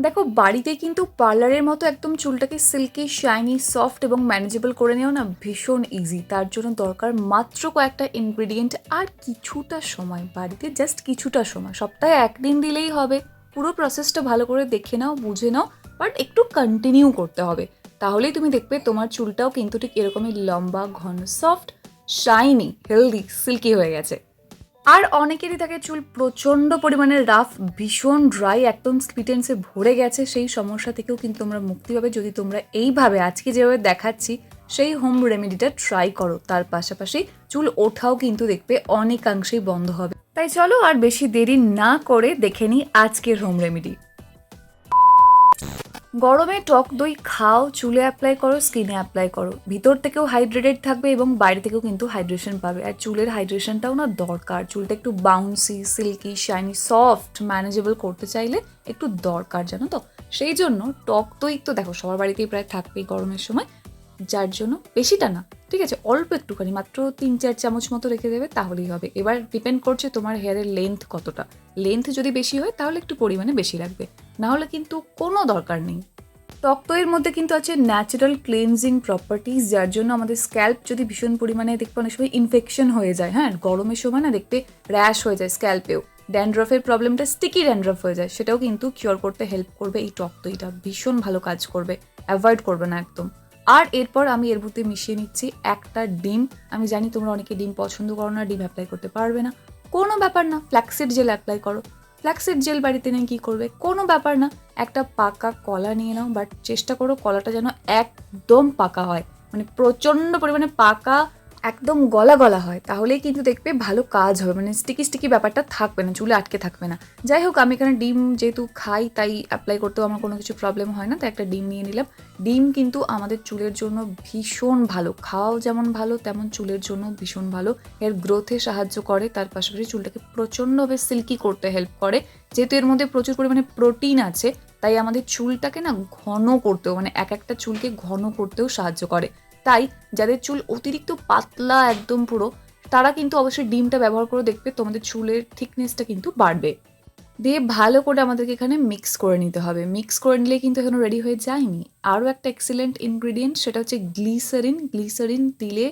দেখো, বাড়িতে কিন্তু পার্লারের মতো একদম চুলটাকে সিল্কি, শাইনি, সফট এবং ম্যানেজেবল করে নেওয়া না ভীষণ ইজি। তার জন্য দরকার মাত্র কয়েকটা ইনগ্রিডিয়েন্ট আর কিছুটা সময়। বাড়িতে জাস্ট কিছুটা সময়, সপ্তাহে একদিন দিলেই হবে। পুরো প্রসেসটা ভালো করে দেখে নাও, বুঝে নাও, বাট একটু কন্টিনিউ করতে হবে। তাহলেই তুমি দেখবে তোমার চুলটাও কিন্তু ঠিক এরকমই লম্বা, ঘন, সফট, শাইনি, হেলদি, সিল্কি হয়ে গেছে। আর অনেকেরই থাকে চুল প্রচণ্ড পরিমাণে রাফ, ভীষণ ড্রাই, একদম স্প্লিটেন্সে ভরে গেছে। সেই সমস্যা থেকেও কিন্তু তোমরা মুক্তি পাবে যদি তোমরা এইভাবে আজকে যেভাবে দেখাচ্ছি সেই হোম রেমেডিটা ট্রাই করো। তার পাশাপাশি চুল ওঠাও কিন্তু দেখবে অনেকাংশেই বন্ধ হবে। তাই চলো আর বেশি দেরি না করে দেখে নিই আজকের হোম রেমেডি। গরমে টক দই খাও, চুলে অ্যাপ্লাই করো, স্কিনে অ্যাপ্লাই করো। ভিতর থেকেও হাইড্রেটেড থাকবে এবং বাইরে থেকেও কিন্তু হাইড্রেশন পাবে। আর চুলের হাইড্রেশনটাও না দরকার। চুলটা একটু bouncy, silky, shiny, soft, manageable করতে চাইলে একটু দরকার, জানো তো। সেই জন্য টক দই তো দেখো সবার বাড়িতেই প্রায় থাকবেই গরমের সময়, যার জন্য বেশিটা না, ঠিক আছে, অল্প একটুখানি, মাত্র 3-4 চামচ মতো রেখে দেবে, তাহলেই হবে। এবার ডিপেন্ড করছে তোমার হেয়ারের লেন্থ কতটা। লেন্থ যদি বেশি হয় তাহলে একটু পরিমাণে বেশি লাগবে, না হলে কিন্তু কোনো দরকার নেই। টক দইয়ের মধ্যে কিন্তু আছে ন্যাচারাল ক্লিনজিং প্রপার্টিজ, যার জন্য আমাদের স্ক্যাল্প যদি ভীষণ পরিমাণে দেখবে অনেক সময় ইনফেকশন হয়ে যায়, হ্যাঁ, গরমের সময় না দেখবে র্যাশ হয়ে যায় স্ক্যাল্পেও, ড্যান্ড্রফের প্রবলেমটা স্টিকি ড্যান্ড্রফ হয়ে যায়, সেটাও কিন্তু কিওর করতে হেল্প করবে এই টক দইটা। ভীষণ ভালো কাজ করবে, অ্যাভয়েড করবে না একদম। আর এরপর আমি এর মধ্যে মিশিয়ে নিচ্ছি একটা ডিম। আমি জানি তোমরা অনেকে ডিম পছন্দ করো না, ডিম অ্যাপ্লাই করতে পারবে না, কোনো ব্যাপার না, ফ্ল্যাক্সিড জেল অ্যাপ্লাই করো। ফ্ল্যাক্সিড জেল বাড়িতে নেই, কী করবে, কোনো ব্যাপার না। একটা পাকা কলা নিয়ে নাও, বাট চেষ্টা করো কলাটা যেন একদম পাকা হয়, মানে প্রচণ্ড পরিমাণে পাকা, একদম গলা গলা হয়, তাহলেই কিন্তু দেখবে ভালো কাজ হবে, মানে স্টিকি স্টিকি ব্যাপারটা থাকবে না, চুলে আটকে থাকবে না। যাই হোক, আমি এখানে ডিম যেহেতু খাই তাই অ্যাপ্লাই করতেও আমার কোনো কিছু প্রবলেম হয় না, তাই একটা ডিম নিয়ে নিলাম। ডিম কিন্তু আমাদের চুলের জন্য ভীষণ ভালো, খাওয়াও যেমন ভালো তেমন চুলের জন্য ভীষণ ভালো। এর গ্রোথে সাহায্য করে, তার পাশাপাশি চুলটাকে প্রচণ্ডভাবে সিল্কি করতে হেল্প করে। যেহেতু এর মধ্যে প্রচুর পরিমাণে প্রোটিন আছে, তাই আমাদের চুলটাকে না ঘন করতেও, মানে এক একটা চুলকে ঘন করতেও সাহায্য করে। তাই যাদের চুল অতিরিক্ত পাতলা একদম পুরো, তারা কিন্তু অবশ্যই ডিমটা ব্যবহার করে দেখবে তোমাদের চুলের থিকনেসটা কিন্তু বাড়বে। দিয়ে ভালো করে আমাদেরকে এখানে মিক্স করে নিতে হবে। মিক্স করে নিলে কিন্তু এখনো রেডি হয়ে যায়নি। আরও একটা এক্সিলেন্ট ইনগ্রিডিয়েন্ট, সেটা হচ্ছে গ্লিসারিন। গ্লিসারিন দিলে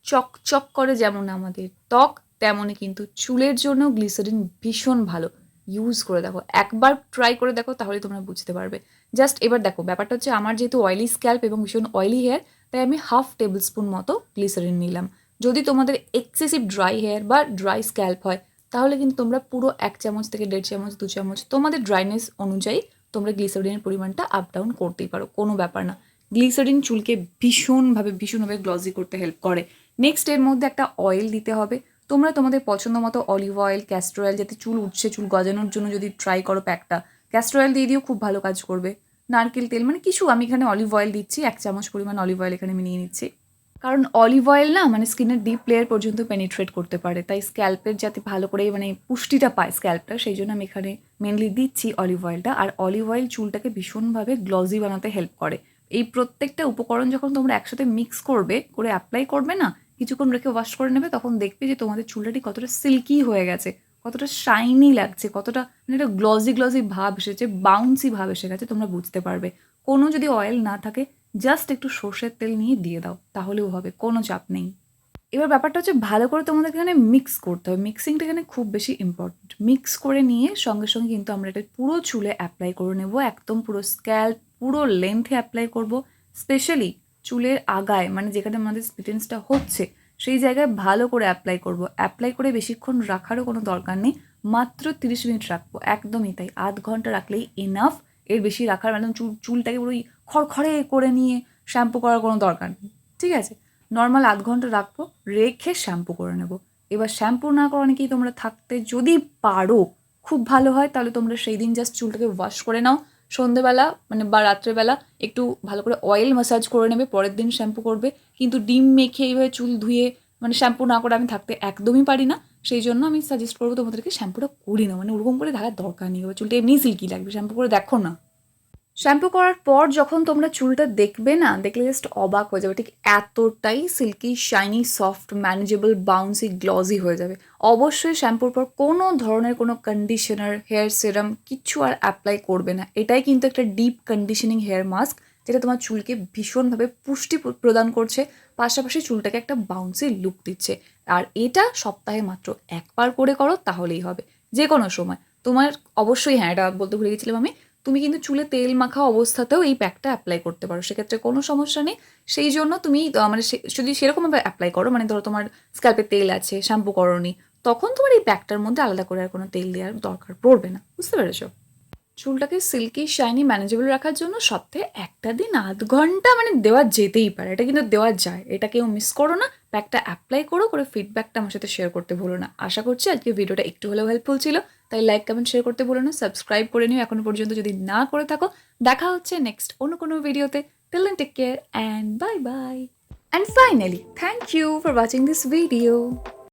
চকচক করে যেমন আমাদের ত্বক, তেমনই কিন্তু চুলের জন্য গ্লিসারিন ভীষণ ভালো। ইউজ করে দেখো, একবার ট্রাই করে দেখো, তাহলে তোমরা বুঝতে পারবে। জাস্ট এবার দেখো, ব্যাপারটা হচ্ছে আমার যেহেতু অয়েলি স্ক্যাল্প এবং ভীষণ অয়েলি হেয়ার, তাই আমি 1/2 টেবিল স্পুন মতো গ্লিসারিন নিলাম। যদি তোমাদের এক্সেসিভ ড্রাই হেয়ার বা ড্রাই স্ক্যাল্প হয়, তাহলে কিন্তু তোমরা পুরো 1 চামচ থেকে 1.5 চামচ, 2 চামচ, তোমাদের ড্রাইনেস অনুযায়ী তোমরা গ্লিসারিনের পরিমাণটা আপ ডাউন করতেই পারো, কোনো ব্যাপার না। গ্লিসারিন চুলকে ভীষণভাবে গ্লসি করতে হেল্প করে। নেক্সট এর মধ্যে একটা অয়েল দিতে হবে। তোমরা তোমাদের পছন্দ মতো অলিভ অয়েল, ক্যাস্টর অয়েল, যাতে চুল উঠছে, চুল গজানোর জন্য যদি ট্রাই করো প্যাকটা, ক্যাস্টর অয়েল দিয়ে দিও, খুব ভালো কাজ করবে। নারকেল তেল, মানে কিছু, আমি এখানে অলিভ অয়েল দিচ্ছি, 1 চামচ পরিমাণ অলিভ অয়েল এখানে আমি নিয়ে নিচ্ছি। কারণ অলিভ অয়েল না মানে স্কিনের ডিপ লেয়ার পর্যন্ত পেনিট্রেট করতে পারে, তাই স্ক্যাল্পের যাতে ভালো করে মানে পুষ্টিটা পায় স্ক্যাল্পটা, সেই জন্য আমি এখানে মেনলি দিচ্ছি অলিভ অয়েলটা। আর অলিভ অয়েল চুলটাকে ভীষণভাবে গ্লজি বানাতে হেল্প করে। এই প্রত্যেকটা উপকরণ যখন তোমরা একসাথে মিক্স করবে, করে অ্যাপ্লাই করবে না, কিছুক্ষণ রেখে ওয়াশ করে নেবে, তখন দেখবে যে তোমাদের চুলটা ঠিক কতটা সিল্কি হয়ে গেছে, কতটা শাইনি লাগছে, কতটা মানে একটা গ্লজি গ্লজি ভাব এসেছে, বাউন্সি ভাব এসে গেছে, তোমরা বুঝতে পারবে। কোনো যদি অয়েল না থাকে, জাস্ট একটু সর্ষের তেল নিয়ে দিয়ে দাও, তাহলেও হবে, কোনো চাপ নেই। এবার ব্যাপারটা হচ্ছে ভালো করে তোমাদের এখানে মিক্স করতে হবে। মিক্সিংটা এখানে খুব বেশি ইম্পর্টেন্ট। মিক্স করে নিয়ে সঙ্গে সঙ্গে কিন্তু আমরা এটা পুরো চুলে অ্যাপ্লাই করে নেব, একদম পুরো স্ক্যাল্প, পুরো লেন্থে অ্যাপ্লাই করব। স্পেশালি চুলের আগায়, মানে যেখানে আমাদের স্প্লিটেন্সটা হচ্ছে, সেই জায়গায় ভালো করে অ্যাপ্লাই করব। অ্যাপ্লাই করে বেশিক্ষণ রাখারও কোনো দরকার নেই, মাত্র 30 মিনিট রাখবো, একদমই তাই। আধ ঘন্টা রাখলেই এনাফ। এর বেশি রাখার মানে চুলটাকে পুরো খড়খড়ে করে নিয়ে শ্যাম্পু করার কোনো দরকার নেই, ঠিক আছে। নর্মাল আধ ঘন্টা রাখবো, রেখে শ্যাম্পু করে নেব। এবার শ্যাম্পু না করে অনেকেই তোমরা থাকতে যদি পারো, খুব ভালো হয়, তাহলে তোমরা সেই দিন জাস্ট চুলটাকে ওয়াশ করে নাও, সন্ধেবেলা মানে বা রাত্রেবেলা একটু ভালো করে অয়েল ম্যাসাজ করে নেবে, পরের দিন শ্যাম্পু করবে। কিন্তু ডিম মেখে এইভাবে চুল ধুয়ে মানে শ্যাম্পু না করে আমি থাকতে একদমই পারি না। সেই জন্য আমি সাজেস্ট করবো তোমাদেরকে শ্যাম্পুটা করি না, মানে ওরকম করে থাকার দরকার নেই, চুলটা এমনিই সিল্কি লাগবে, শ্যাম্পু করে দেখো না। শ্যাম্পু করার পর যখন তোমরা চুলটা দেখবে না, দেখলে জাস্ট অবাক হয়ে যাবে। ঠিক এতটাই silky, shiny, soft, manageable, bouncy, glossy হয়ে যাবে। অবশ্যই শ্যাম্পুর পর কোনো ধরনের কোনো কন্ডিশনার, হেয়ার সিরাম কিচ্ছু আর অ্যাপ্লাই করবে না। এটাই কিন্তু একটা ডিপ কন্ডিশনিং হেয়ার মাস্ক, যেটা তোমার চুলকে ভীষণভাবে পুষ্টি প্রদান করছে, পাশাপাশি চুলটাকে একটা বাউন্সি লুক দিচ্ছে। আর এটা সপ্তাহে মাত্র একবার করে করো, তাহলেই হবে। যে কোনো সময় তোমার অবশ্যই, হ্যাঁ এটা বলতে ভুলে গেছিলাম আমি, তুমি কিন্তু চুলে তেল মাখা অবস্থাতেও এই প্যাকটা অ্যাপ্লাই করতে পারো, সেক্ষেত্রে কোনো সমস্যা নেই। সেই জন্য তুমি মানে যদি সেরকমভাবে অ্যাপ্লাই করো, মানে ধরো তোমার স্ক্যাল্পে তেল আছে, শ্যাম্পু করোনি, তখন তোমার এই প্যাকটার মধ্যে আলাদা করে আর কোনো তেল দেওয়ার দরকার পড়বে না। বুঝতে পেরেছো? চুলটাকে সিল্কি, শাইনি, ম্যানেজেবল রাখার জন্য সপ্তাহে একটা দিন 0.5 ঘন্টা মানে দেওয়া যেতেই পারে। এটা কিন্তু দেওয়া যায়, এটা কেউ মিস করো না। প্যাকটা অ্যাপ্লাই করো, করে ফিডব্যাকটা আমার সাথে শেয়ার করতে ভুলো না। আশা করছি আজকে ভিডিওটা একটু হলেও হেল্পফুল ছিল। তাই লাইক, কমেন্ট, শেয়ার করতে ভুলো না। সাবস্ক্রাইব করে নিও এখনো পর্যন্ত যদি না করে থাকো। দেখা হচ্ছে নেক্সট অন্য কোনো ভিডিওতে। Till then take care and bye bye. And finally, thank you for watching this video.